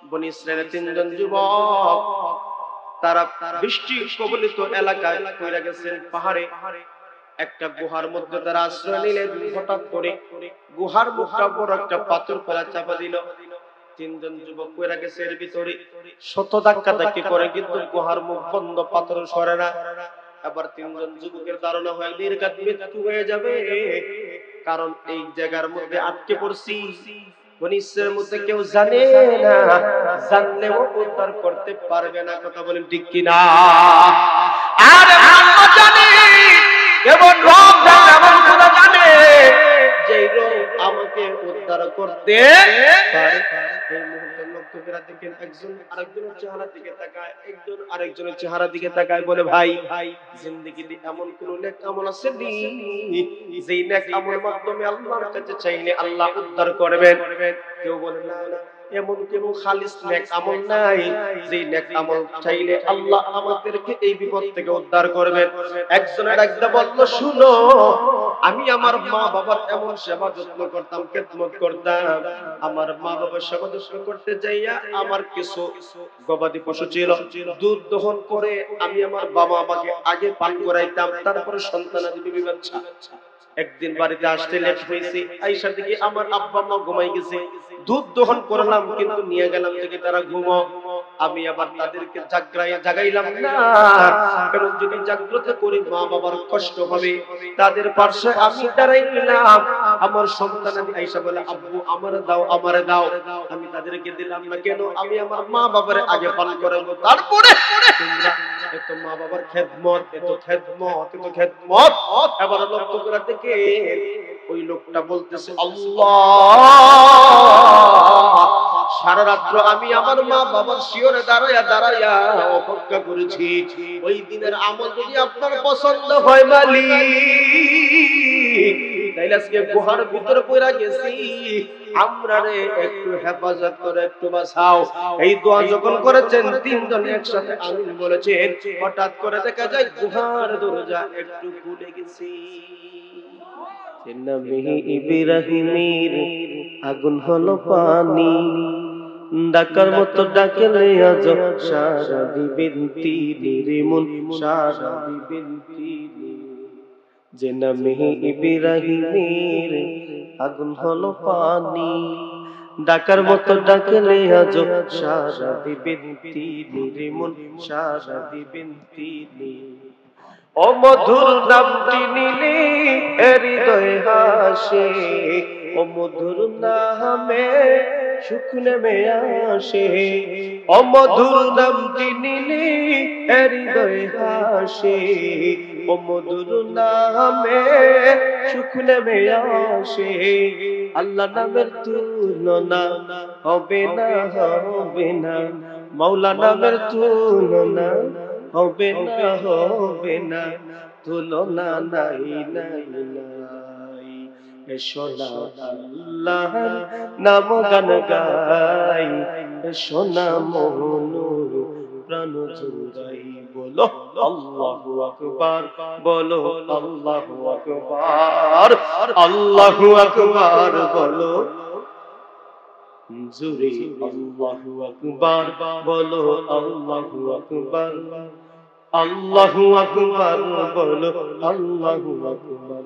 বনি ইসরায়েলের তিনজন যুবক তারা বৃষ্টি কবলিত এলাকায় কইরা গেছেন পাহাড়ে একটা গুহার মধ্যে তারা আশ্রয় নিলেন। হঠাৎ করে গুহার মুখটা বড় একটা পাথর ফেলা চাপা দিল। তিনজন যুবক কইরা গেছে এর ভিতরে, শত ধাক্কা ধাক্কি করে কিন্তু গুহার মুখ বন্ধ, পাথর সরে না। আবার তিনজন যুবকের ধারণা হয় নির্ঘাত মৃত্যু হয়ে যাবে, কারণ এই জায়গার মধ্যে আটকে পড়ছি। বনি ইসরায়েলের মধ্যে কেউ জানে না, জানলেও উদ্ধার করতে পারবে না। কথা বলেন ঠিক কিনা? আরে আল্লাহ জানে, কেবল রব জানে, আমার খোদা জানে যেই রব আমাকে উদ্ধার করতে পারে। এই মুহূর্তে লোকেরা দেখেন একজন আরেকজনের চেহারা দিকে তাকায়, একজন আরেকজনের চেহারা দিকে তাকায়, বলে ভাই জিন্দেগিতে এমন কোন নেক আমল আছে নি যেই নেক আমলের মাধ্যমে আল্লাহর কাছে চাইলে আল্লাহ উদ্ধার করবেন? কেউ বলে না, এমন কোন খালিস নেক আমল নাই যেই নেক আমল চাইলে আল্লাহ আমাদেরকে এই বিপদ থেকে উদ্ধার করবেন। একজনের একটা বলল, শুনো, আমি আমার মা বাবার এমন সেবা যত্ন করতাম, খেদমত করতাম, আমার মা বাবার সেবা যত্ন করতে যাইয়া আমার কিছু গবাদি পশু ছিল, দুধ দহন করে আমি আমার বাবা আমাকে আগে পান করাইতাম, তারপরে সন্তানাদি বিবি বাচ্চা। একদিন বাড়িতে আসতে লেট হয়েছে, আইসার দিকে আমার আব্বা মা ঘুমাই গেছে, দুধ দহন করলাম কিন্তু নিয়ে গেলাম থেকে তারা ঘুমো। আমি আবার তাদেরকে জাগাইলাম না, কারণ যদি জাগ্রত করে মা বাবার কষ্ট হবে। তাদের পাশে আমি দাঁড়াইলাম, আমার সন্তানাদি আইসা বলে আব্বু আমারে দাও, আমারে দাও। আমি তাদেরকে দিলাম না, কেন? আমি আমার মা বাবার আগে পান করাবো, তারপরে তোমরা এত মা বাবার খেদমত, এত খেদমত, এত খেদমত। এবার লক্ষ্য করে দেখে ওই লোকটা বলতেছে, আল্লাহ, সারা রাত্র আমি আমার মা বাবার শিওরে দাঁড়াইয়া দাঁড়াইয়া অপেক্ষা করেছি, ওই দিনের আমল যদি আপনার পছন্দ হয় মালিক, তাইলে আজকে গুহার ভিতরে পড়া গেছি, আমরা রে একটু হেফাজত করে একটু বাঁচাও। এই দোয়া যখন করেছেন তিনজন একসাথে আমিন বলেছেন, হঠাৎ করে দেখা যায় গুহার দরজা একটু খুলে গেছে। নবী ইব্রাহিমের আগুন হলো পানি, ডাকার মতো ডাকলে আজ সারা দিবেন তিনি রে মন, সারা দিবেন তিনি। যে নবী ইব্রাহিমের আগুন হলো পানি, ডাকার মতো ডাকলে আজ সারা দিবেন তিনি রে মন, সারা দিবেন তিনি। ও মধুর নামটি নিলে হৃদয় হাসে, ও মধুর নামে সুখ নেমে আসে, ও মধুর নামটি নিলে হৃদয় হাসে, ও মধুর নামে সুখ নেমে আসে। আল্লাহ নামের তুলনা হবে না, হবে না, মাওলা নামের তুলনা হবে না, হবে না, তুলনা নাই নাই নাই। এসো না আল্লাহ নাম গান গাই, এসো না মন প্রাণ জুড়াই, বলো আল্লাহু আকবার, বলো আল্লাহু আকবার, আল্লাহু আকবার বলো জুরে, আল্লাহু আকবার বলো, আল্লাহু আকবার, আল্লাহু আকবার বলো, আল্লাহু আকবার।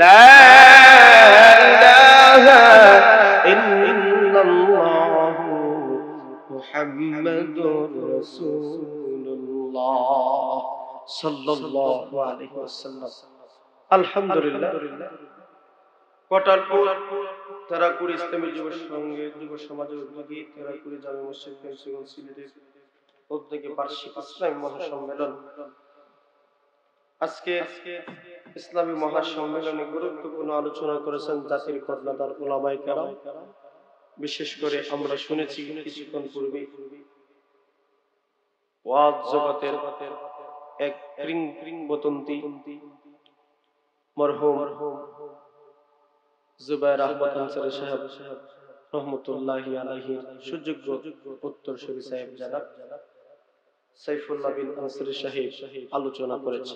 লা ইলাহা ইল্লাল্লাহ মুহাম্মাদুর রাসূলুল্লাহ সাল্লাল্লাহু আলাইহি ওয়াসাল্লাম। আলহামদুলিল্লাহ, কটারপুর তারাকুড়ি ইসলামী যুব সংঘের যুব সমাজের উদ্যোগী তারাকুড়ি জামে মসজিদ ফেন্সিগঞ্জ সিলেটের উদ্যোগে বার্ষিক ইসলামী মহাসম্মেলন। আজকে ইসলামী মহাসম্মেলনে গুরুত্বপূর্ণ আলোচনা করেছেন জাতির কর্ণধার উলামায়ে কেরাম। বিশেষ করে আমরা শুনেছি কিছুক্ষণ পূর্বে ওয়াজ জগতের এক কিংবদন্তি মরহুম জুবায়ের আহমদ আনসারী সাহেব রহমতুল্লাহি আলাইহি সুযোগ্য উত্তরসূরি সাহেব জনাব সাইফুল্লাহ বিন আনসারী সাহেব আলোচনা করেছে।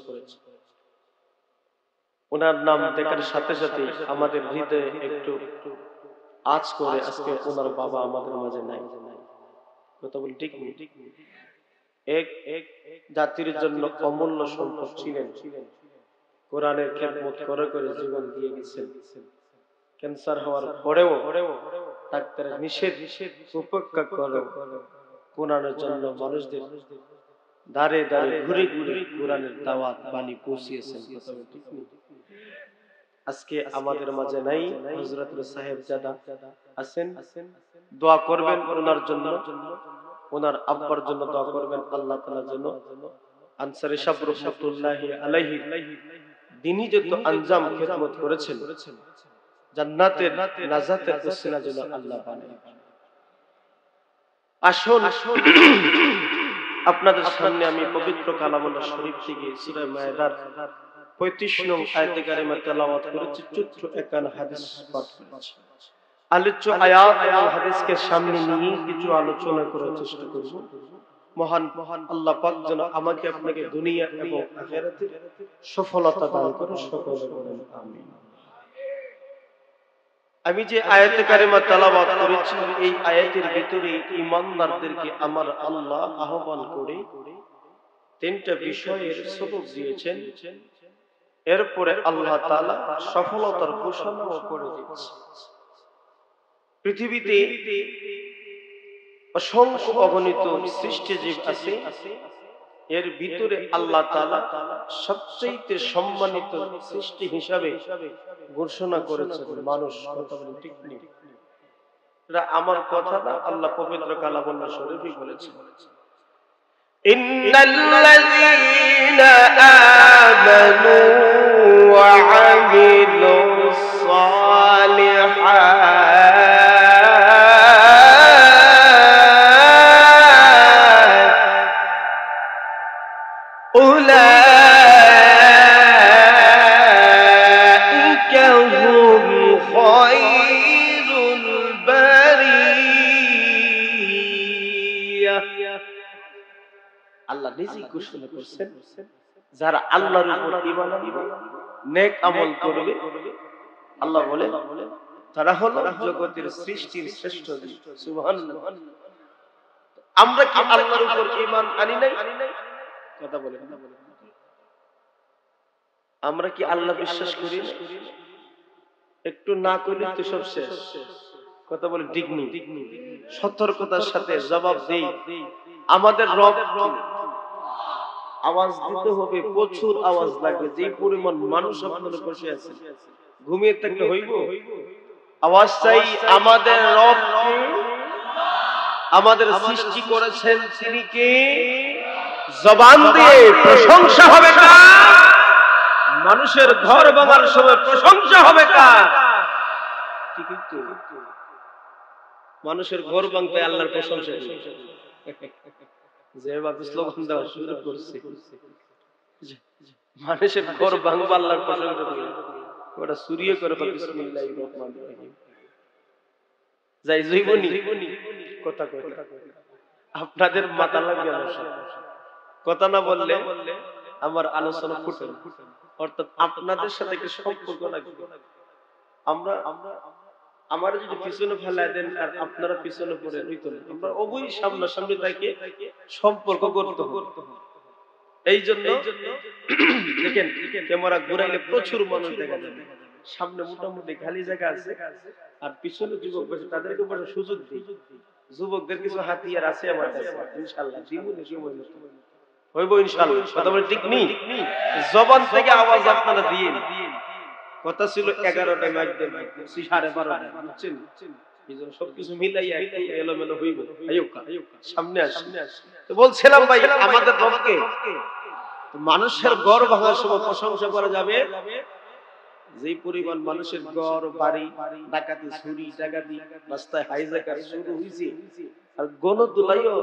ওনার নাম দেখার সাথে সাথে আমাদের হৃদয়ে একটু আজ করে, আজকে ওনার বাবা আমাদের মাঝে নাই। কথা বলি ঠিক নেই? এক জাতির জন্য অমূল্য সম্পদ ছিলেন, কোরআনের খেদমত করে করে জীবন দিয়ে গেছেন। ক্যান্সার হওয়ার পরেও ডাক্তারের নিষেধ উপেক্ষা করে কোরআনের জন্য মানুষদের দাঁড়ে দাঁড়ে ঘুরে ঘুরে কোরআনের দাওয়াত বাণী পৌঁছিয়েছেন। কথা বলি ঠিক নেই? আজকে আমাদের মাঝে নাই হযরতুল সাহেবজাদা আছেন, দোয়া করবেন ওনার জন্য, ওনার আব্বার জন্য দোয়া করবেন, আল্লাহ তাআলার জন্য। আনসারী সাহেব রাহমাতুল্লাহি আলাইহি দিনই যত আঞ্জাম খেদমত করেছেন, জান্নাতের নাজাতের ওসিলা যেন আল্লাহ বানায়। আসুন আপনাদের সামনে আমি পবিত্র কালামুল্লাহ শরীফ থেকে সূরা মায়েদার 35 নং আয়াতে কারিমা তেলাওয়াত করেছি, চতুর্থ 51 হাদিস পাঠ করেছি। আলোচ্য আয়াত এবং হাদিসকে সামনে নিয়ে কিছু আলোচনা করার চেষ্টা করব। মহান আল্লাহ পাক যেন আমাকে আপনাকে দুনিয়া এবং আখিরাতে সফলতা দান করুন, সকলে বলেন আমিন। আমি যে আয়াতে কারিমা তেলাওয়াত করেছি, এই আয়াতের ভিতরে ঈমানদারদেরকে আমার আল্লাহ আহ্বান করে তিনটা বিষয়ের সবক দিয়েছেন। এরপরে আল্লাহ তাআলা সফলতার ঘোষণাও করে দিয়েছেন। পৃথিবীতে অসংখ্য অগণিত সৃষ্টিজীব আছে, এর ভিতরে আল্লাহ তাআলা সবচেয়ে সম্মানিত সৃষ্টি হিসাবে ঘোষণা করেছেন মানুষ। কথা বলেন ঠিক নেই? এটা আমার কথা না, আল্লাহ পবিত্র কালামুল্লাহ শরীফে বলেছেন, ইন্নাল্লাযীনা আমানু ওয়া আমিলুস সালিহাত উলাইকা হুম খায়রুল বারিয়া। আল্লাহ নিজেই ঘোষণা করছেন, যারা আল্লাহর উপর ঈমান আনবে, নেক আমল করবে, আল্লাহ বলে তারা হলো জগতের সৃষ্টির শ্রেষ্ঠ জীব। সুবহানাল্লাহ। আমরা কি আল্লাহর উপর ঈমান আনি নাই? কথা বলেন, আমরা কি আল্লাহ বিশ্বাস করি না? একটু না করলে তো সব শেষ। কথা বলে ঠিক নেই? সতর্কতার সাথে জবাব দেই, আমাদের রব আওয়াজ দিতে হবে, প্রচুর আওয়াজ লাগবে। যে পরিমাণ মানুষ আপনারা বসে আছেন, ঘুমিয়ে থাকলে হইব? আওয়াজ চাই। আমাদের রব কে? আমাদের সৃষ্টি করেছেন তিনি কে? জবান দিয়ে প্রশংসা হবে কার? মানুষের ঘর ভাঙার সময় প্রশংসা হবে কার? ঠিকই তো, মানুষের ঘর ভাঙতে আল্লাহর প্রশংসা করে। যে বাবা স্লোগান দেওয়া শুরু করছে, মানুষের ঘর ভাঙবা আল্লাহর প্রশংসা করে, ওটা সুরিয়ে করে বিসমিল্লাহির রহমানির রহিম। যাই জীবনী কথা কই, আপনাদের মাথা লাগবে না, কথা না বললে আমার আলোচনা ফুটে না। অর্থাৎ আপনাদের সাথে একটা সম্পর্ক লাগবে। আমরা আমার যদি পিছনে ফেলায় দেন আর আপনারা পিছনে পড়ে হইতো না, আমরা অবই সামনাসামনি থেকে সম্পর্ক করতে হবে। এই জন্য দেখেন ক্যামেরা ঘুরাইলে প্রচুর মানুষ দেখা যাবে, সামনে মোটামুটি খালি জায়গা আছে আর পিছনে যুবক বসে, তাদেরকে বসে সুযোগ দিই। যুবকদের কিছু হাতিয়ার আছে আমার কাছে, ইনশাআল্লাহ দিবনি সময় মতো হইব ইনশাআল্লাহ। কথা বলে ঠিক নেই? জবান থেকে আওয়াজ আপনারা দিয়েন। কথা ছিল 11টায় মাইক দেন, 12:30 বুঝছেন? এইজন্য সবকিছু মিলাইয়া একটু এলোমেলো হইব। আইয়ুকা সামনে আস। তো বলছিলাম ভাই, আমাদের রবকে মানুষের ঘর ভাঙার সময় প্রশংসা করা যাবে। যেই পরিমাণ মানুষের ঘর বাড়ি ডাকাতি, চুরি ডাকাতি, রাস্তায় হাইজ্যাকার শুরু হইছে, আর গণদুলাইও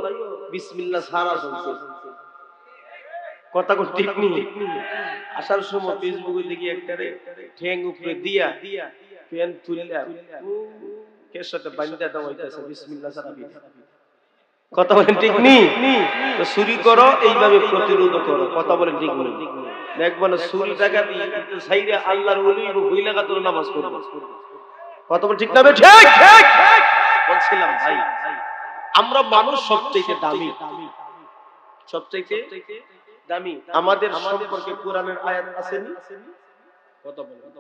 বিসমিল্লাহ সারা চলছে। কথা কোন ঠিক নেই? আসার সময় ফেসবুকে দেখি একটারে ঠ্যাং উপরে দিয়া পেন তুলিয়া কের সাথে বান্ধা দেওয়া হইতাছে বিসমিল্লাহ সারা বিনা। কথা বলেন ঠিক নেই? তো চুরি করো, এইভাবে প্রতিরোধ করো। কথা বলেন ঠিক নেই? দেখবেন চুরি ডাকাতি সাইরে আল্লাহর ওলি ভুই লাগাতর নামাজ পড়বে। কথা বলেন ঠিক না? ঠিক বলছিলাম ভাই, আমরা মানুষ সবচেয়ে দামি, সবচেয়ে দামি। আমাদের সম্পর্কে কোরআনের আয়াত আসেনি? কথা বলেন।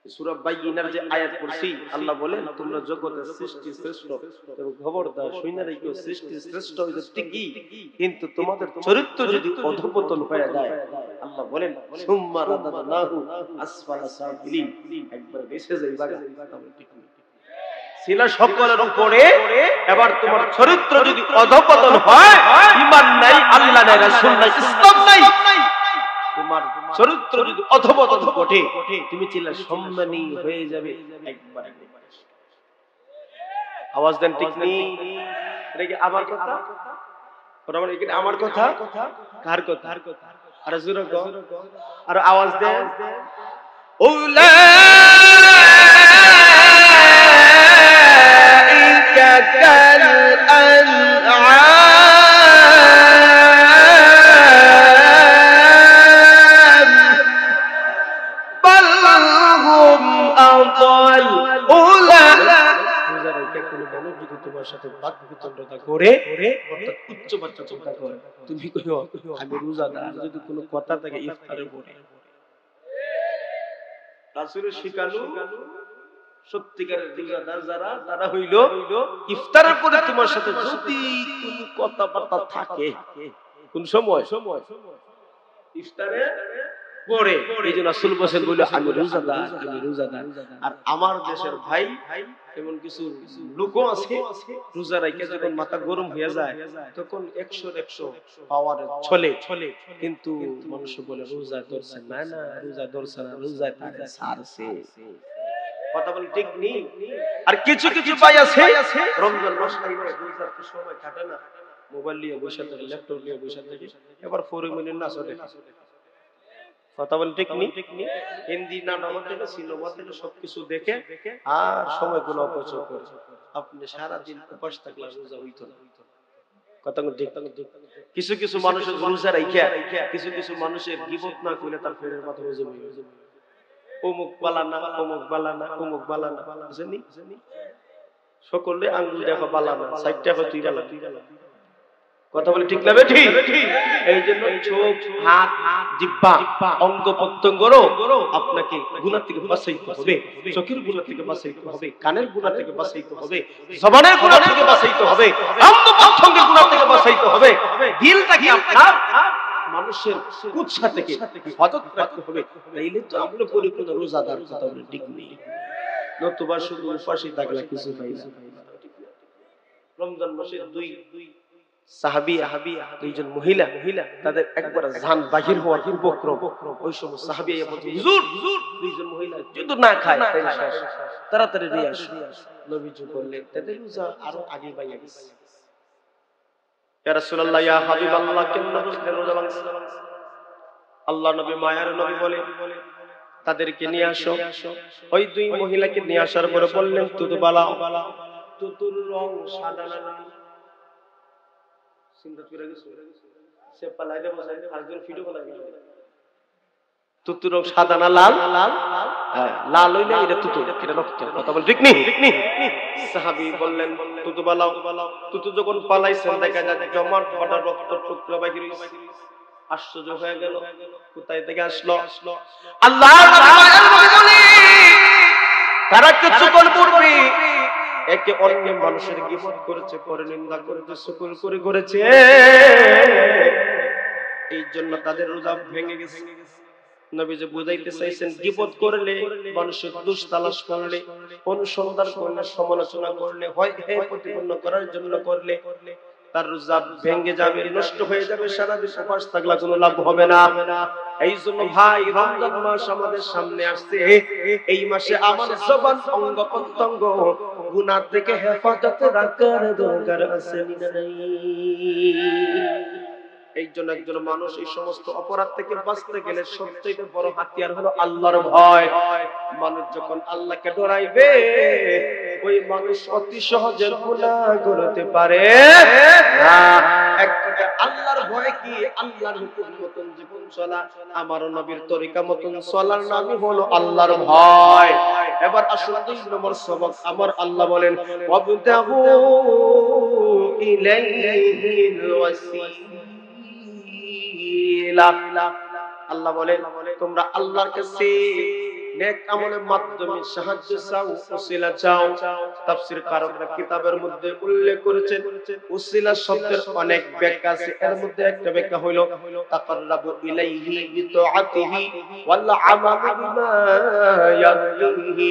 সূরা বাইয়িনার যে আয়াত পড়ছি, আল্লাহ বলেন তোমরা জগতের সৃষ্টি শ্রেষ্ঠ এবং খবরদার শুনে রাখো সৃষ্টি শ্রেষ্ঠ হইতে ঠিকই, কিন্তু তোমাদের চরিত্র যদি অধঃপতন হয়ে যায়, আল্লাহ বলেন সুম্মা রাদাদনাহু আসফালা সাফিলিন, একবার বেঁচে যাইবা। ছিল সকলের উপরে, এবার তোমার চরিত্র যদি অধঃপতন হয়, ঈমান নাই, আল্লাহ নাই, রাসূল নাই, ইসলাম নাই, তোমার চরিত্র যদি অধঃপতন ঘটে, তুমি চিল্লা সম্মানী হয়ে যাবে একবারে। আওয়াজ দেন ঠিক নেই? এটা কি আমার কথা? এটা আমার কথা? কার কথা? আর জোরে গো, আর আওয়াজ দেন। উলাইকা কাল আনআম তোমার সাথে বাক বিতণ্ডতা করে, অর্থাৎ উচ্চ বাচ্চা চিন্তা করে, তুমি কইও আমি রোজাদার, যদি কোনো কথা থাকে ইফতারের পরে। রাসূলের শিখানো সত্যিকারের রোজাদার যারা, তারা হইল ইফতারের পরে তোমার সাথে যদি কোনো কথাবার্তা থাকে, কোন সময়? ইফতারের পরে। এইজন্য রাসূল বলেন বলে আমি রোজাদার, আমি রোজাদার। আর আমার দেশের ভাই এমন কিছু লোক আছে, রোজা রাখে যখন মাথা গরম হয়ে যায় তখন 100 পাওয়ারে চলে, কিন্তু মানুষ বলে রোজা ধরছে না, না রোজা ধরছে না, রোজা তারে ছাড়ছে। কথা বল ঠিক নেই? আর কিছু কিছু ভাই আছে রমজান মাস আইলে রোজার তো সময় কাটে না, মোবাইল নিয়ে বসে থাকে, ল্যাপটপ নিয়ে বসে থাকে, এবার 4 মিনিট নাচ দেখে। কথা বল ঠিক নেই? হিন্দি নাটক থেকে, সিনেমা থেকে সবকিছু দেখে আর সময়গুলো অপচয় করে। আপনি সারা দিন উপাস থাকলে রোজা হইতো না। কথা বল ঠিক? কিছু কিছু মানুষের রোজা রাইখা, কিছু কিছু মানুষের গীবত না করলে তার পেটের মাথা রোজা হয়ে যায়। অমুক বালানা, অমুক বালানা, অমুক বালানা, জানি সকলে আঙ্গুল দেখো বালানা, 60 টাকা তুই বালানা। কথা বলে ঠিক না বেঠি? এই জন্য চোখ, হাত, জিহ্বা, অঙ্গ প্রত্যঙ্গরও আপনাকে গুনাহ থেকে বাঁচাইতে হবে, চোখের গুনাহ থেকে বাঁচাইতে হবে, কানের গুনাহ থেকে বাঁচাইতে হবে, জবানের গুনাহ থেকে বাঁচাইতে হবে, অঙ্গ প্রত্যঙ্গের গুনাহ থেকে বাঁচাইতে হবে, দিলটাকে আপনার মানুষের কুৎসা থেকে হেফাজত রাখতে হবে। তাইলে তো আপনি পরিপূর্ণ রোজাদার। কথা বলে ঠিক নেই? নতুবা শুধু উপাসী থাকলে কিছু পাই না। রমজান মাসের দুই সাহাবিয়া, দুইজন মহিলা, তাদের একবার জান বাহির হওয়ার উপক্রম। ওই সময় সাহাবিয়া বলছে হুজুর, দুইজন মহিলা যদি না খায় তাহলে শেষ, তাড়াতাড়ি নিয়ে আসুন। নবীজি বললেন তাদের রোজা আরো আগে বাইয়া গেছে। ইয়া রাসূলুল্লাহ, ইয়া হাবিবাল্লাহ, কেন রোজা ভাঙছে? আল্লাহ নবী, মায়ার নবী বলে তাদেরকে নিয়ে আসো। ওই দুই মহিলাকে নিয়ে আসার পরে বললেন তুতু বালাও, তুতুর রং সাদা না লাল? চিন্তা করে গেছে সে পালাইলে বসাই আরেকজন ভিডিও বানাই দিল। তুতুর রং সাদা না লাল? হ্যাঁ, লাল হইলে এটা তুতু, এটা রক্ত। কথা বল ঠিক নেই? সাহাবী বললেন তুতু বালাও। তুতু যখন পালাইছেন দেখা যায় জমাট ফাটা রক্ত টুকরা বাহির হইছে। আশ্চর্য হয়ে গেল, কোথায় থেকে আসলো? আল্লাহর নবী বলে তারা কিছুক্ষণ পূর্বে একে অন্যের মানুষের গীবত করেছে, পরে নিন্দা করেছে, শুকর করে করেছে, এই জন্য তাদের রোজা ভেঙে গেছে। নবীজি বুঝাইতে চাইছেন গীবত করলে, মানুষের দোষ তালাশ করলে, অনুসন্ধান করলে, সমালোচনা করলে, হয় প্রতিপন্ন করার জন্য করলে তার রোজা ভেঙে যাবে, নষ্ট হয়ে যাবে, সারাদিন উপাস থাকলে কোনো লাভ হবে না। এই জন্য ভাই, রমজান মাস আমাদের সামনে আসছে, এই মাসে আমার জবান, অঙ্গ প্রত্যঙ্গ গুনাহ থেকে হেফাজত রাখার দরকার আছে না নাই? এই জন্য একজন মানুষ এই সমস্ত অপরাধ থেকে বাঁচতে গেলে সবচেয়ে বড় হাতিয়ার হলো আল্লাহর ভয়। মানুষ যখন আল্লাহকে ডরাইবে ওই মানুষ অতি সহজে গুনাহ করতে পারে না। একটা আল্লাহর ভয় কি? আল্লাহর হুকুম মতন জীবন চলা, আমার নবীর তরিকা মতন চলার নামই হলো আল্লাহর ভয়। এবার আসুন 2 নম্বর সবক। আমার আল্লাহ বলেন ওয়াবতাহু ইলাইহিল ওয়াসিলা। আল্লাহ বলেন তোমরা আল্লাহর কাছে নেক আমলের মাধ্যমে সাহায্য চাও, ওসিলা চাও। তাফসীর কারকরা কিতাবের মধ্যে উল্লেখ করেছেন ওসিলা শব্দের অনেক ব্যাখ্যা আছে। এর মধ্যে একটা ব্যাখ্যা হলো তাকাররাবু ইলাইহি বিতাআতিহি ওয়াল আমালু বিমা ইয়ারদিহি।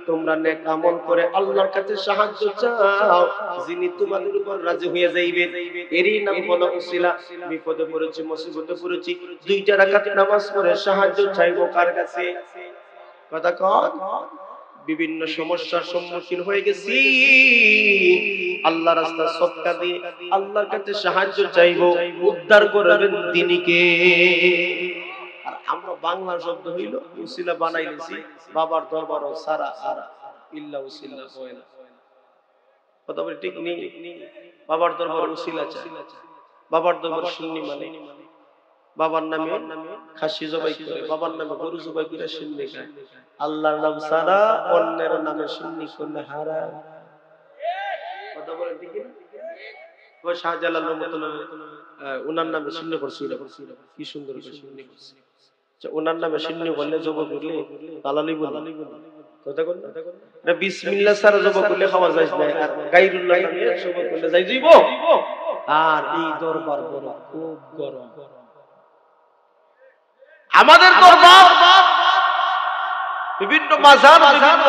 তোমরা নেক আমল করে আল্লাহর কাছে সাহায্য চাও, যিনি তোমাদের উপর রাজি হয়ে যাইবেন, এরই নাম হলো ওসিলা। বিপদে পড়েছি, মুসিবতে পড়েছি, 2টা রাকাত নামাজ পড়ে সাহায্য চাইবো কার কাছে? কথা কন। বিভিন্ন সমস্যার সম্মুখীন হয়ে গেছি, আল্লাহর রাস্তা সদকা দিয়ে আল্লাহর কাছে সাহায্য চাইবো, উদ্ধার করবেন দিনকে। আর আমরা বাংলা শব্দ হইল উসিলা বানাই নিছি, বাবার দরবার সারা আর ইল্লা উসিলা হয় না। কথা বলি ঠিক নেই? বাবার দরবার উসিলা চাই, বাবার দরবার সুন্নি মানে বাবার নামে খাসি জবাই করে, বাবার নামে গরু জবাই করে সুন্নি খায়। আল্লাহর নাম ছাড়া অন্যের নামে সুন্নি করলে হারাম। কথা বলেন ঠিক না? ওই শাহজালাল রহমাতুল্লাহ ওনার নামে সুন্নি করছে, কি সুন্দর করে সুন্নি করছে। আচ্ছা, ওনার নামে সুন্নি করলে জবাই করলে দালালি বলে। কথা বল না, বিসমিল্লাহ ছাড়া জবাই করলে খাওয়া যায় না, আর গায়রুল্লাহ নামে জবাই করলে যাই যাইব। আর এই দরবার বড় খুব গরম। আমাদের দরবার বিভিন্ন মাজার, বিভিন্ন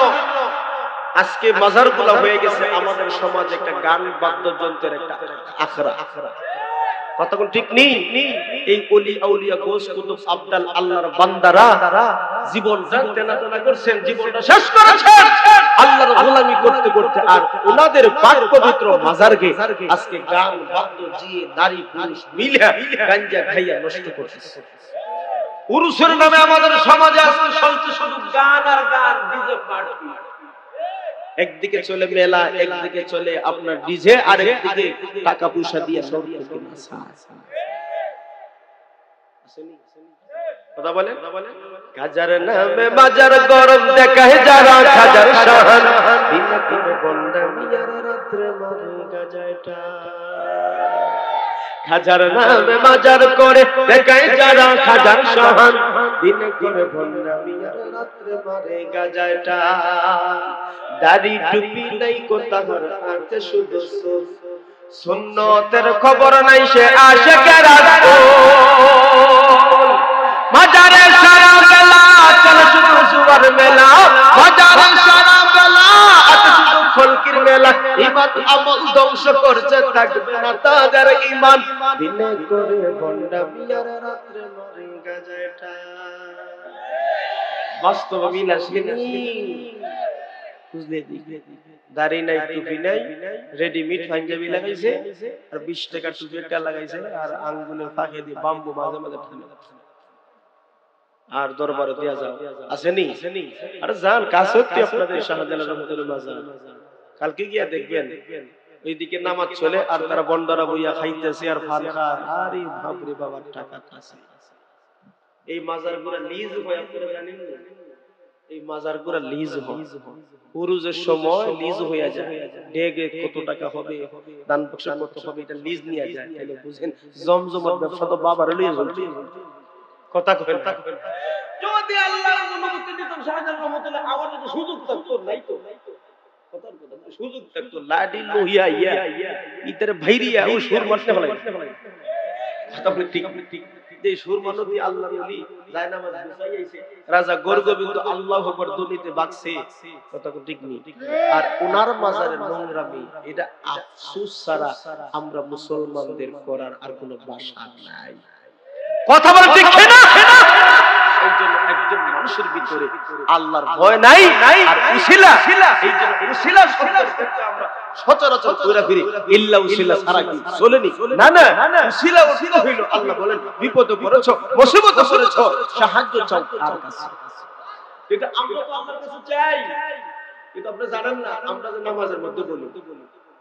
আজকে মাজারগুলো হয়ে গেছে আমাদের সমাজে একটা গান বাদ্যযন্ত্রের একটা আখড়া। কতক্ষণ ঠিক নেই? এই ওলি আউলিয়া গোস কুতুব আব্দাল আল্লাহর বান্দারা জীবন জানতে না করছেন, জীবনটা শেষ করেছেন আল্লাহর গোলামি করতে করতে। আর ওনাদের পাক পবিত্র মাজারকে আজকে গান বাদ্য জিয়ে নারী পুরুষ মিলে গাঞ্জা খাইয়া নষ্ট করতেছে। পুরুষের নামে আমাদের সমাজে আজকে চলছে শুধু গান আর গান, ডিজে পার্টি। একদিকে চলে মেলা, একদিকে চলে আপনার ডিজে, আর একদিকে টাকা পয়সা দিয়ে নর্তকী নাচা। কথা বলেন, খাজার নামে বাজার গরম দেখায় যারা খাজার শান, দিনে করে বন্ডা মিয়ার রাত্রে মারে গাজাটা। খাজার নামে বাজার করে দেখায় যারা খাজার শান, দিনে করে বন্ডা মিয়ার রাত্রে মারে গাজাটা। দাড়ি টুপি নাই কোথার আছে শুধু সুন্নতের খবর নাই, সে আশিকের রাসূল। মাজারে সারা বেলা চলে শুধু জুয়ার মেলা, মাজারে সারা বেলা আছে শুধু ফলকির মেলা। ঈমান আমল ধ্বংস করছে, থাকবে না তাদের ঈমান, দিনে করে বন্ডা মিয়ার রাত্রে মারে গাজাটা। বাস্তব মিল আসেনি, বুঝলে? দাড়ি নাই, টুপি নাই, রেডিমেড পাঞ্জাবি লাগাইছে, আর 20 টাকা টুপি একটা লাগাইছে, আর আঙ্গুলের ফাঁকে দিয়ে বাম্বু মাঝে মাঝে টানে, আর দরবারে দেয়া যাও। আসেনি? আরে যান, কাছে হচ্ছে আপনাদের শাহজালাল রহমাতুল্লাহ মাজার। কালকে গিয়া দেখবেন ওইদিকে নামাজ চলে, আর তারা বন্ডারা বইয়া খাইতেছে আর ফান খায়। আরে বাপরে বাবার টাকা আছে। এই মাজারগুলো লিজ হয়, আপনারা জানেন না? এই মাজারগুলো লিজ হয়, উরুজের সময় লিজ হয়ে যায়। ডেগে কত টাকা হবে, দান বক্স কত হবে, এটা লিজ নিয়ে যায়। তাহলে বুঝেন জমজমার ব্যবসা তো বাবার লিয়ে চলছে। কথা কইন, যদি আল্লাহর অনুমতি দিতেন শাহজালাল রহমাতুল্লাহ আমার তো সুযোগ থাকতো, নাই তো কথার কথা, সুযোগ থাকতো লাডি লোহিয়া ইয়া ইতরে ভাইরিয়া ও সুর মারতে হলো। কথা বলি ঠিক ঠিক, যে সুর মানতি আল্লাহর ওলি যায় নামাজ বিছাই আইছে, রাজা গর্গবিন্দ আল্লাহু আকবার দুনিতে বাকছে। কথা ঠিক নেই? আর ওনার মাজারের নোংরামি, এটা আফসোস ছাড়া আমরা মুসলমানদের করার আর কোনো ভাষা নাই। কথা বলে ঠিক না? এই জন্য একজন মানুষের ভিতরে আল্লাহর ভয় নাই, আর উসিলা, এই জন্য উসিলা শব্দটা আমরা সচরাচর কইরা ফিরি, ইল্লা উসিলা ছাড়া কি চলেনি? না না, উসিলা অর্থ হইল আল্লাহ বলেন বিপদে পড়েছো, মুসিবতে পড়েছো, সাহায্য চাও তার কাছে। এটা আমরা তো আল্লাহর কাছে চাই। কিন্তু আপনি জানেন না আমরা যে নামাজের মধ্যে বলি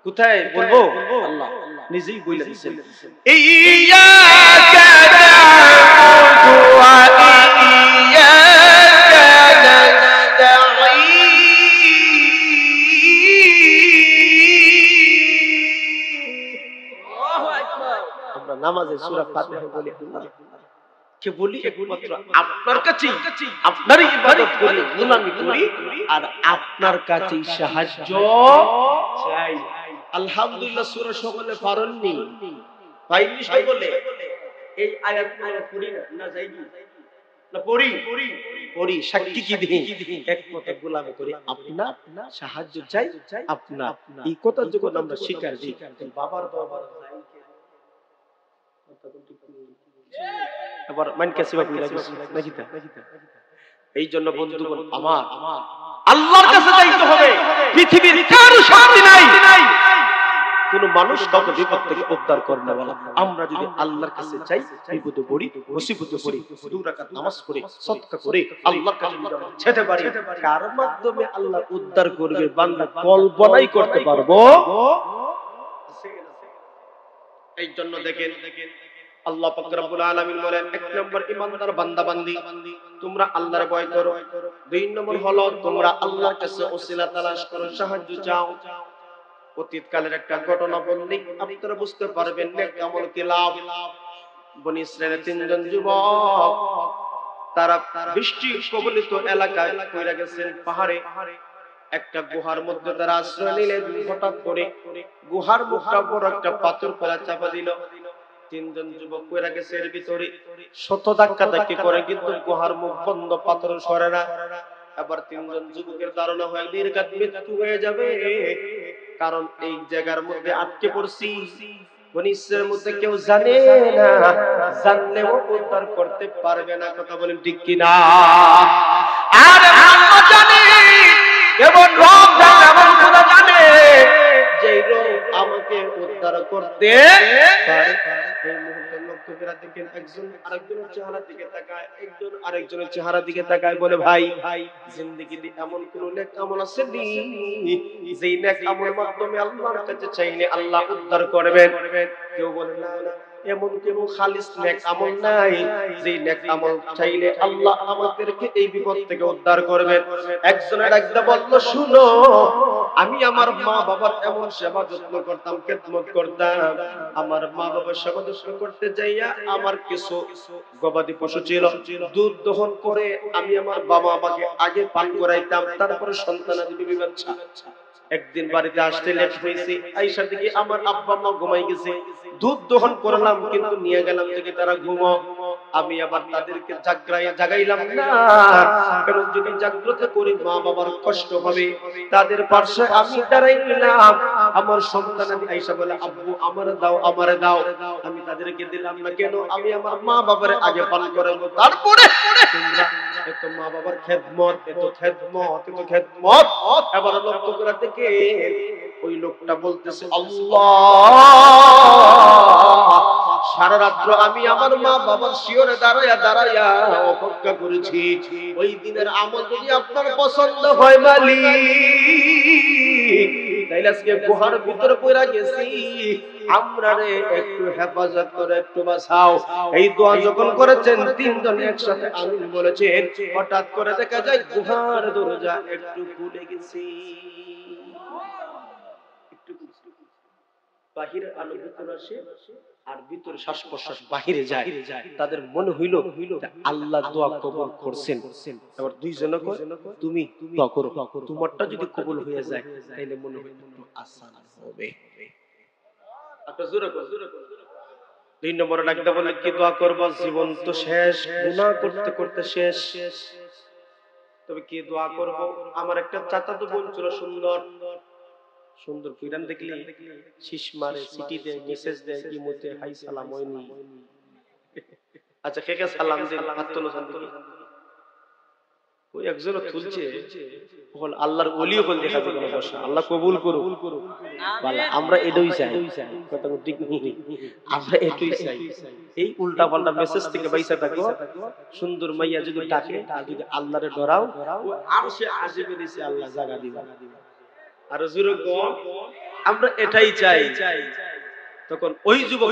কোথায় বলবো আল্লাহ নিজেই বলে দিয়েছেন ইয়্যাকা না'বুদু ওয়া ইয়্যাকা নাস্তাঈন। আল্লাহু আকবার। আমরা নামাজে সূরা ফাতিহা বলি কে বলি একমাত্র আপনার কাছেই আপনারই ইবাদত করি গোলামি করি আর আপনার কাছেই সাহায্য চাই। আলহামদুলিল্লাহ সূরা সকলে পারেননি পাইনি সকলে এই আয়াতগুলো পড়ি না যাই না পড়ি সাক্ষী কি দিই একমাত্র গোলামি করি আপনার সাহায্য চাই আপনার এই কথা যখন আমরা স্বীকার দিই বাবার দরবারে যাই আবার মান কাছে বাকি লাগে নাকি তা এই জন্য বন্ধুগণ আমার আল্লাহর কাছে যাইতে হবে পৃথিবীর কারো শক্তি নাই কোন মানুষ কাউকে বিপদ থেকে উদ্ধার করবে না আমরা যদি আল্লাহর কাছে চাই বিপদে পড়ি মুসিবতে পড়ি দুই রাকাত নামাজ পড়ি সদকা করে আল্লাহর কাছে যেতে পারি কার মাধ্যমে আল্লাহ উদ্ধার করবে বান্দা কল্পনাই করতে পারবো এই জন্য দেখেন আল্লাহ পাক রব্বুল আলামিন বলেন এক নম্বর ঈমানদার বান্দা বান্দি তোমরা আল্লাহর ভয় করো দুই নম্বর হলো তোমরা আল্লাহর কাছে ওসিলা তালাশ করো সাহায্য চাও অতীতকালের একটা ঘটনা বললেই আপনারা বুঝতে পারবেন নেক আমল কি লাভ বনি ইসরায়েলের তিনজন যুবক তারা বৃষ্টি কবলিত এলাকায় কইরা গেছেন পাহাড়ে একটা গুহার মধ্যে তারা আশ্রয় নিলেন হঠাৎ করে গুহার মুখটা বড় একটা পাথর ফেলা চাপা দিল তিনজন যুবক কইরা গেছে এর ভিতরে শত ধাক্কা ধাক্কি করে কিন্তু গুহার মুখ বন্ধ পাথর সরে না আবার তিনজন যুবকের ধারণা হয় নির্ঘাত মৃত্যু হয়ে যাবে কারণ এই জায়গার মধ্যে আটকে পড়ছি বনি ইসরায়েলের মধ্যে কেউ জানে না জানলেও উদ্ধার করতে পারবে না কথা বলেন ঠিক কি না আর আল্লাহ জানে এমন রব জানে এমন খোদা জানে যেই রব আমাকে উদ্ধার করতে পারে এই মুহূর্তে লক্ষ্য করে দেখেন একজন আরেকজনের চেহারা দিকে তাকায় একজন আরেকজনের চেহারা দিকে তাকায় বলে ভাই জিন্দেগিতে এমন কোন নেক আমল আছে নি যেই নেক আমলের মাধ্যমে আল্লাহর কাছে চাইলে আল্লাহ উদ্ধার করবেন কেউ বলে না এমন কেন খালিস নেক আমল নাই যে নেক আমল চাইলে আল্লাহ আমাদেরকে এই বিপদ থেকে উদ্ধার করবেন একজনের একটা বলল শুনো আমি আমার মা বাবার এমন সেবা যত্ন করতাম খেদমত করতাম আমার মা বাবার সেবা যত্ন করতে যাইয়া আমার কিছু গবাদি পশু ছিল দুধ দহন করে আমি আমার বাবা আমাকে আগে পান করাইতাম তারপরে সন্তানাদি বিবি বাচ্চা একদিন বাড়িতে আসতে লেট হয়েছে আয়েশা দিকে আমার আব্বা মা ঘুমাই গেছে দুধ দহন করলাম কিন্তু নিয়ে গেলাম থেকে তারা ঘুমাও আমি আবার তাদেরকে জাগাইলাম না কারণ যদি জাগ্রত করি মা বাবার কষ্ট হবে তাদের পাশে আমি দাঁড়াইলাম আমার সন্তানাদি আয়েশা বলে আব্বু আমারে দাও আমি তাদেরকে দিলাম না কেন আমি আমার মা বাবার আগে পান করাবো তারপরে তোমরা এত মা বাবার খেদমত এত খেদমত এবার লক্ষ্য করে দেখে ওই লোকটা বলতেছে আল্লাহ সারা রাত্র আমি আমার মা বাবার শিয়রে দাঁড়াইয়া অপেক্ষা করেছি ওই দিনের আমল যদি আপনার পছন্দ হয় মালিক তাইলে আজকে গুহার ভিতরে পড়া গেছি আমরা রে একটু হেফাজত করে একটু বাঁচাও এই দোয়া যখন করেছেন তিনজন একসাথে আমিন বলেছেন হঠাৎ করে দেখা যায় গুহার দরজা একটু খুলে গেছে বাহিরের আলো ভিতরে আসে আর ভিতরে শ্বাস প্রশ্বাস বাহিরে যায় তাদের মনে হইল আল্লাহ দোয়া কবুল করছেন এবার দুইজনে কয় তুমি দোয়া করো তোমারটা যদি কবুল হয়ে যায় তাহলে মনে হয় একটু আসান হবে আপনি জোরে কর দুই নম্বরে ডাকতে বলে কি দোয়া করব জীবন তো শেষ গুনাহ করতে করতে শেষ তবে কি দোয়া করব আমার একটা চাচাতো বোন ছিল সুন্দর ফিরান দেখলি শীষ মারে সিটি দেয় মেসেজ দেয় ইমোতে হাই সালাম হয়নি আচ্ছা কে সালাম দেন হাত তোলো শান্তি ওই একজন তুলছে আল্লাহর ওলি হল দেখা যাবে না বসা আল্লাহ কবুল করুক বালা আমরা এটাই চাই কথা ঠিক নেই আমরা এটাই চাই এই উল্টা পাল্টা মেসেজ থেকে বাইসা থাকো সুন্দর মাইয়া যদি ডাকে আর যদি আল্লাহরে ডরাও ও আর সে আসবে দিছে আল্লাহ জায়গা দিবা আর জোরে কোন আমরা এটাই চাই তখন ওই যুবক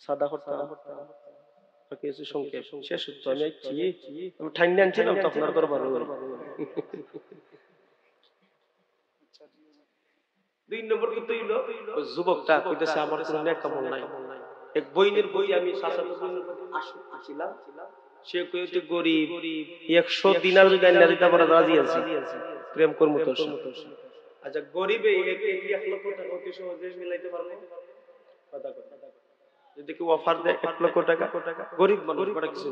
সাদা করতে কিছু সংক্ষেপ শেষ হতো আমি আমি ঠান্ডা আনছিলাম তো আপনার দরবার 2 নম্বর করতে হইলো যুবকটা কইতেছে আমার কোনো নেক আমল নাই এক বইনের বই আমি সাসাতো বইনের প্রতি আসিলাম সে কইতে গরিব 100 দিনার যদি আল্লাহ দিতে পারে রাজি আছি প্রেম করব তোর সাথে আচ্ছা গরিবে 1 লক্ষ টাকা কি সহজে মিলাইতে পারবে কথা কথা যদি কেউ অফার দেয় 1 লক্ষ টাকা গরিব মানুষ বড় কিছু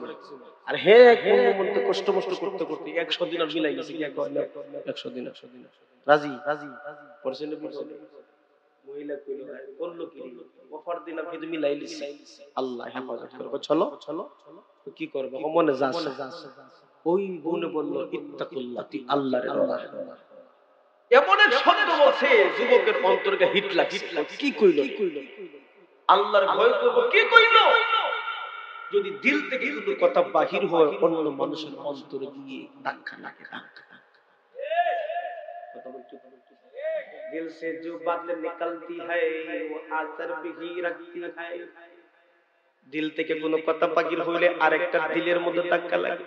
আর হে মন তো কষ্ট করতে 100 দিনার মিলাই গেছে কি কয় 100 দিন রাজি পার্সেন্ট মহিলা কইলো বললো কি অফার দিলাম কিন্তু মিলাই লিছি আল্লাহ হেফাজত করবে চলো কি করবে মনে যাচ্ছে ওই বোনে বলল ইত্তাকুল্লাহি আল্লাহর ডর এমন এক শব্দ বলছে যুবকের অন্তরে হিট লাগছে কি কইলো আল্লাহর ভয় করব কি কইলো যদি দিল থেকে কোনো কথা বাহির হয় অন্য মানুষের অন্তরে গিয়ে ধাক্কা লাগে কথা বলতে दिल से जो बातें निकलती है वो आसर भी ही रखती है दिल থেকে কোনো কথা বাহির হইলে আরেকটা দিলের মধ্যে ধাক্কা লাগে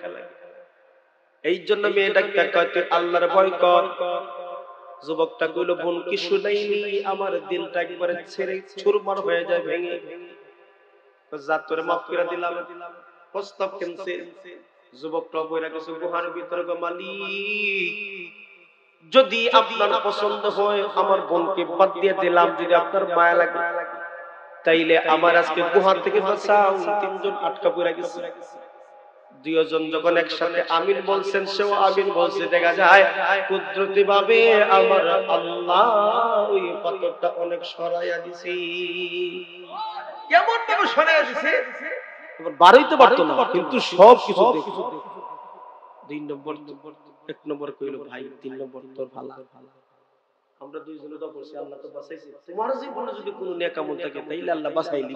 এইজন্য মেয়েটা কইতে আল্লাহর ভয় কর যুবকটা কইলো বোন কি শুনাইনি আমার দিলটা একবারে ছেড়ে চুরমার হয়ে যায় ভেঙে তো যা তোরে maaf করে দিলাম প্রস্তাব ক্যান্সেল যুবকটা বইরা কিছু গুহার ভিতরে গো মালিক যদি আপনার পছন্দ হয় আমার বোনকে বাদ দিয়ে দিলাম যদি আপনার মায়া লাগে তাইলে আমার আজকে গুহা থেকে বাঁচাও তিনজন আটকা পড়ে গেছে দুইজন যখন একসাথে আমিন বলছেন সেও আমিন বলছে দেখা যায় কুদরতি ভাবে আমার আল্লাহ ওই পাথরটা অনেক সরাইয়া দিয়েছে কেমন ভাবে সরাইয়া দিয়েছে এবার বাড়াইতে পারতো না কিন্তু সব কিছু দেখে 2 নম্বর 1 নম্বর কইলো ভাই 3 নম্বর তোর ভালো আমরা দুইজনে তো বলছি আল্লাহ তো বাঁচাইছে তোমার জীবনে যদি কোনো নেক আমল থাকে তাইলে আল্লাহ বাঁচাইলি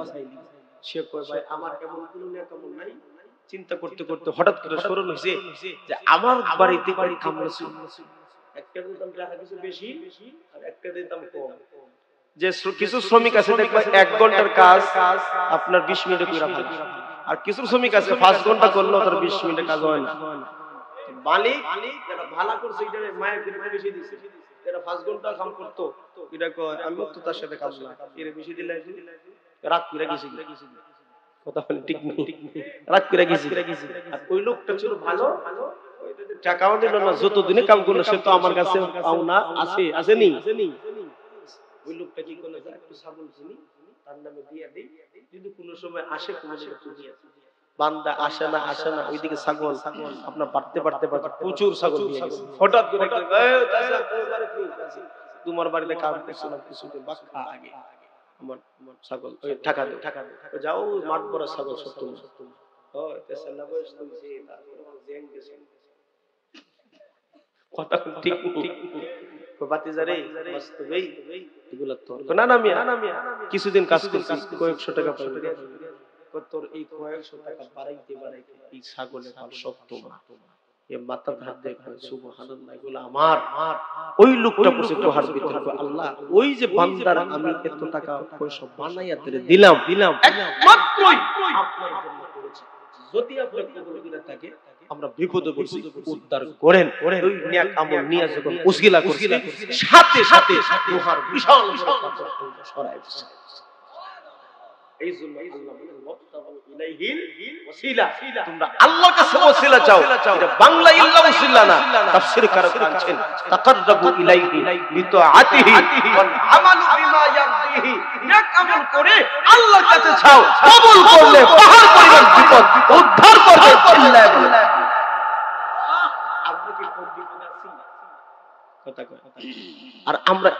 সে কয় ভাই আমার এমন কোনো নেক আমল নাই চিন্তা করতে করতে হঠাৎ করে স্মরণ হইছে যে আমার বাড়িতে বাড়ি কামড় ছিল একটা দাম টাকা কিছু বেশি আর একটা দাম কম যে কিছু শ্রমিক আছে দেখবা 1 ঘন্টার কাজ আপনার 20 মিনিটে কইরা ফেলে আর কিছু শ্রমিক আছে 5 ঘন্টা করলেও তার 20 মিনিটে কাজ হয় না মালিক যারা ভালো করছে এটা মায়ের করে বেশি দিছে এরা 5 ঘন্টা কাম করতো এটা কয় আমি তো তার সাথে কাজ না এর বেশি দিলে রাত করে গেছি কথা বলে ঠিক নেই রাত করে গেছি আর ওই লোকটা ছিল ভালো ওইটাতে টাকাও দিল না যতদিনে কাম করলো সে তো আমার কাছে পাওনা আসেনি ওই লোকটা কি করলো একটু ছাগল চিনি তার নামে দিয়ে দেই কিন্তু কোন সময় আসে কোন সময় তুমি বান্দা আসে না ওইদিকে ছাগল আপনার বাড়তে প্রচুর ছাগল দিয়ে গেছে হঠাৎ করে তোমার বাড়িতে কাম করছো না কিছুদিন বাক্কা আগে আমার ছাগল ওই টাকা দে যাও মাঠ বড় ছাগল সত্য ও তেসাল্লা বয়স তুলছে তারপর জেং গেছে কথা ঠিক বাতিজারে বাস্তবেই এগুলা তোর না কিছুদিন কাজ করছিস কয়েকশো টাকা পাবি তোর এই কয়েকশো টাকা বাড়াইতে এই ছাগলের হাল সব তোমার এ মাথা হাত দেখো সুবহানাল্লাহ এগুলো আমার ওই লোকটা বসে গুহার ভিতরে আল্লাহ ওই যে বান্দার আমি এত টাকা পয়সা বানাইয়া তেরে দিলাম একমাত্রই আপনার জন্য করেছি যদি আপনার কবুল করে থাকে আমরা বিপদে পড়ছি উদ্ধার করেন ওই নেক আমল নিয়ে যখন উসিলা করছি সাথে সাথে গুহার বিশাল পাথর সরায় দিয়েছে এই জন্য আল্লাহ বলেন ওয়াবতাগু ইলাইহিল ওয়াসিলা তোমরা আল্লাহর কাছে ওসিলা চাও এটা বাংলা ইল্লা ওসিলা না তাফসীর কারক আছেন তাকাররাবু ইলাইহি বিতাআতিহি ওয়াল আমালু বিমা ইয়ারদিহি নেক আমল করে আল্লাহর কাছে চাও কবুল করলে পাহাড় পরিমাণ বিপদ উদ্ধার করবে আল্লাহ বলে আপনি কি কোন বিপদে আছেন কথা কয় আর আমরা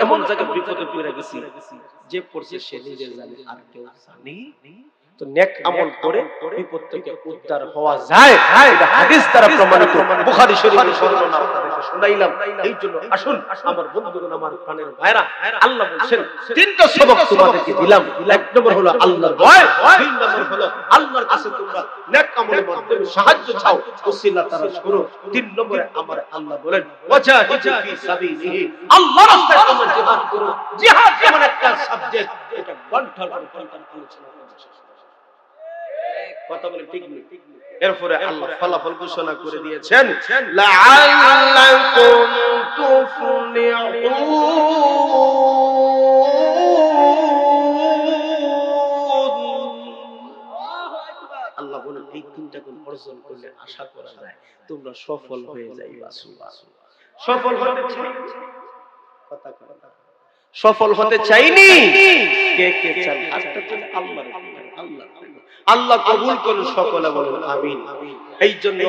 এমন জায়গায় বিপদে পড়ে গেছি যে পড়ছে সে নিজে জানে আর কেউ জানে তো তো নেক আমল করে বিপদ থেকে উদ্ধার হওয়া যায়, এটা হাদিস দ্বারা প্রমাণিত। বুখারী শরীফের বর্ণনা আপনাদেরকে শোনাইলাম। এইজন্য আসুন আমার বন্ধুগণ, আমার প্রাণের ভাইরা, আল্লাহ বলেন তিনটা সবক তোমাদেরকে দিলাম। এক নম্বর হলো আল্লাহর ভয়, দুই নম্বর হলো আল্লাহর কাছে তোমরা নেক আমলের মাধ্যমে সাহায্য চাও, ওসিলা তালাশ করো। তিন নম্বরে আমার আল্লাহ বলেন ওয়াজাহিদু ফি সাবিলিহি, আল্লাহর রাস্তায় তোমরা জিহাদ করো। জিহাদ এমন একটা সাবজেক্ট, এটা ঘন্টার পর ঘন্টা আলোচনা করা শেষ হবে। কথা বলে ঠিক নেই। এরপরে আল্লাহ ফলাফল ঘোষণা করে দিয়েছেন লাআল্লাকুম তুফলিহুন। আল্লাহ বলেন এই তিনটা গুণ অর্জন করলে আশা করা যায় তোমরা সফল হয়ে যাইবা। সফল হতে চাই, কথা কথা সফল হতে চাইনি, কে কে চান হাতটা তুলে আল্লাহর আল্লাহ আল্লাহ কবুল করুন, সকলে বলুন আমিন। এই জন্য